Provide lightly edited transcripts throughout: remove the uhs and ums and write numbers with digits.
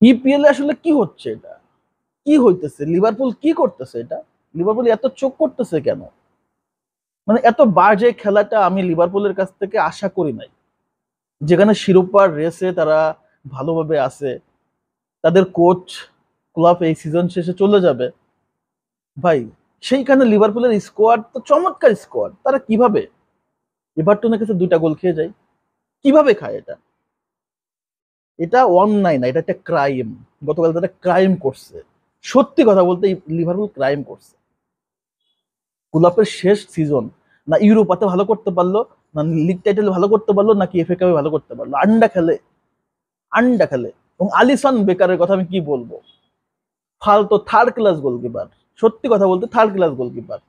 EPL আসলে কি হচ্ছে এটা? কি হইতেছে? লিভারপুল কি করতেছে এটা? লিভারপুল এত চোখ করতেছে কেন? মানে এত বাজে খেলাটা আমি লিভারপুলের কাছ থেকে আশা করি নাই। যেখানে শিরোপার রেসে তারা ভালোভাবে আছে, তাদের কোচ ক্লাব এই সিজন শেষে চলে যাবে ভাই, সেইখানে লিভারপুলের স্কোয়াড তো চমৎকার স্কোয়াড, তারা কিভাবে এভারটনের কাছে 2টা গোল খেয়ে যায়? কিভাবে খায় এটা? এটা অন্যায় না, এটা একটা ক্রাইম। গতকাল তারা ক্রাইম করছে। সত্যি কথা বলতে লিভারপুল ক্রাইম করছে। গোলাপের শেষ সিজন, না ইউরোপাতে ভালো করতে পারলো, না লিগ টাইটেল ভালো করতে পারলো, নাকি এফএ কাপে ভালো করতে পারলো। আন্ডা খেলে, আন্ডা খেলে। এবং আলিসন বেকারের কথা আমি কি বলবো, ফালতো থার্ড ক্লাস গোলকিপার। সত্যি কথা বলতে থার্ড ক্লাস গোলকিপার।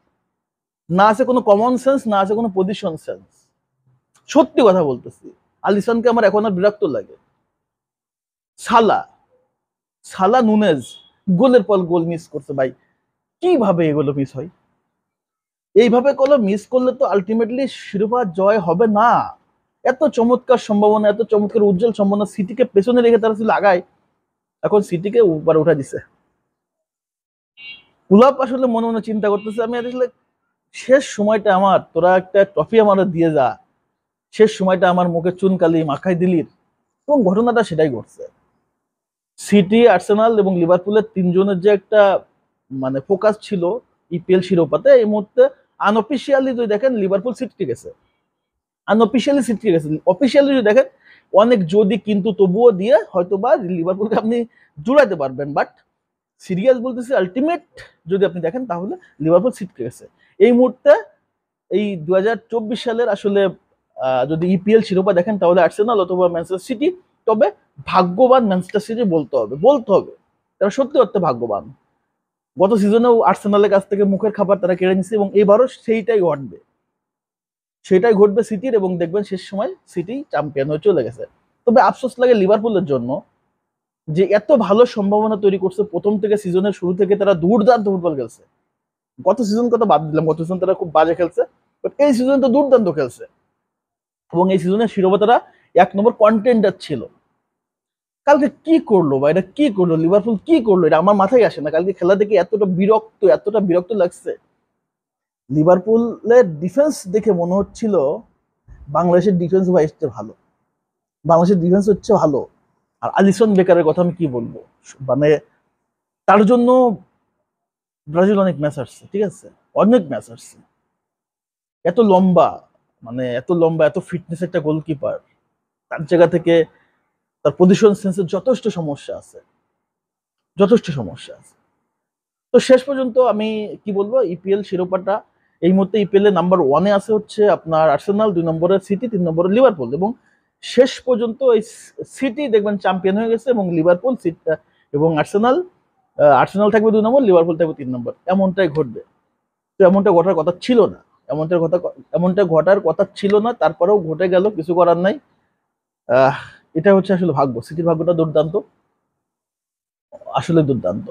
না আছে কোনো কমন সেন্স, না আছে কোনো পজিশন সেন্স। সত্যি কথা বলতেছি, আলিসনকে আমার এখন আর বিরক্ত লাগে। সালা, সালা নুনেজ গোলের পর গোল মিস করছে ভাই। কিভাবে এগুলো মিস হয়? এইভাবে কোনো মিস করলে তো আলটিমেটলি শিরোপা জয় হবে না। এত চমৎকার সম্ভাবনা, এত চমৎকার উজ্জ্বল সম্ভাবনা সিটিকে পেছনে রেখে তারা লাগায়, এখন সিটিকে উপরে উঠা দিছে। কুলাপ আসলে মনে মনে চিন্তা করতেছে, আমি আসলে শেষ সময়টা আমার, তোরা একটা ট্রফি আমার দিয়ে যা, শেষ সময়টা আমার মুখে চুনকালি মাখাই দিলি। এবং ঘটনাটা সেটাই ঘটছে। সিটি, আর্সেনাল এবং লিভারপুলের তিনজনের যে একটা মানে ফোকাস ছিল ইপিএল শিরোপাতে, এই মুহূর্তে আনঅফিসিয়ালি যদি দেখেন লিভারপুল সিটি গেছে, আনঅফিসিয়ালি সিটি গেছে। অফিসিয়ালি যদি দেখেন অনেক যদি কিন্তু তবুও দিয়ে হয়তো বা লিভারপুলকে আপনি জুড়াতে পারবেন, বাট সিরিয়াস বলতেছি আলটিমেট যদি আপনি দেখেন তাহলে লিভারপুল সিট গেছে এই মুহূর্তে। এই 2024 সালের আসলে যদি ইপিএল শিরোপা দেখেন তাহলে আর্সেনাল অথবা ম্যানচেস্টার সিটি। তবে ভাগ্যবান ম্যানচেস্টার সিটি বলতে হবে, বলতে হবে। তারা সত্যি অর্থে ভাগ্যবান। গত সিজনেও আর্সেনালের কাছ থেকে মুখের খাবার তারা কেড়ে নিচ্ছে এবং এবারও সেইটাই ঘটবে, সেটাই ঘটবে সিটির। এবং দেখবেন শেষ সময় সিটি চ্যাম্পিয়ন হয়ে চলে গেছে। তবে আফসোস লাগে লিভারপুলের জন্য, যে এত ভালো সম্ভাবনা তৈরি করছে প্রথম থেকে, সিজনের শুরু থেকে তারা দুর্দান্ত ফুটবল খেলছে। গত সিজন কথা বাদ দিলাম, গত সিজন তারা খুব বাজে খেলছে, বাট এই সিজন তো দুর্দান্ত খেলছে। এবং এই সিজনের শিরোপা তারা 1 নম্বর কন্টেন্ডার ছিল। কালকে কি করলো বা এটা কি করলো, লিভারপুল কি করলো, এটা আমার মাথায় আসে না। কালকে খেলা দেখে এতটা বিরক্ত, এতটা বিরক্ত লাগছে। লিভারপুলের ডিফেন্স দেখে মনে হচ্ছিল বাংলাদেশের ডিফেন্স ভাই এসছে ভালো, বাংলাদেশের ডিফেন্স হচ্ছে ভালো। আর আলিসন বেকারের কথা আমি কি বলবো, মানে তার জন্য ব্রাজিল অনেক ম্যাচ আসছে, ঠিক আছে, অনেক ম্যাচ আসছে। এত লম্বা, মানে এত লম্বা, এত ফিটনেস একটা গোলকিপার, তার জায়গা থেকে তার পজিশন সেন্সের যথেষ্ট সমস্যা আছে, যথেষ্ট সমস্যা আছে। তো শেষ পর্যন্ত আমি কি বলবো, ইপিএল শিরোপাটা এই মুহূর্তে ইপিএল এর নাম্বার 1-এ আছে হচ্ছে আপনার আর্সেনাল, 2 নম্বরে সিটি, 3 নম্বরে লিভারপুল। এবং শেষ পর্যন্ত এই সিটি দেখবেন চ্যাম্পিয়ন হয়ে গেছে এবং লিভারপুল এবং আর্সেনাল, আর্সেনাল থাকবে 2 নম্বর, লিভারপুল থাকবে 3 নম্বর। এমনটাই ঘটবে। তো এমনটা ঘটার কথা ছিল না, এমনটা কথা, এমনটা ঘটার কথা ছিল না, তারপরেও ঘটে গেল, কিছু করার নাই। আহ এটা হচ্ছে আসলে ভাগ্য, সিটির ভাগ্যটা দুর্দান্ত, আসলে দুর্দান্ত।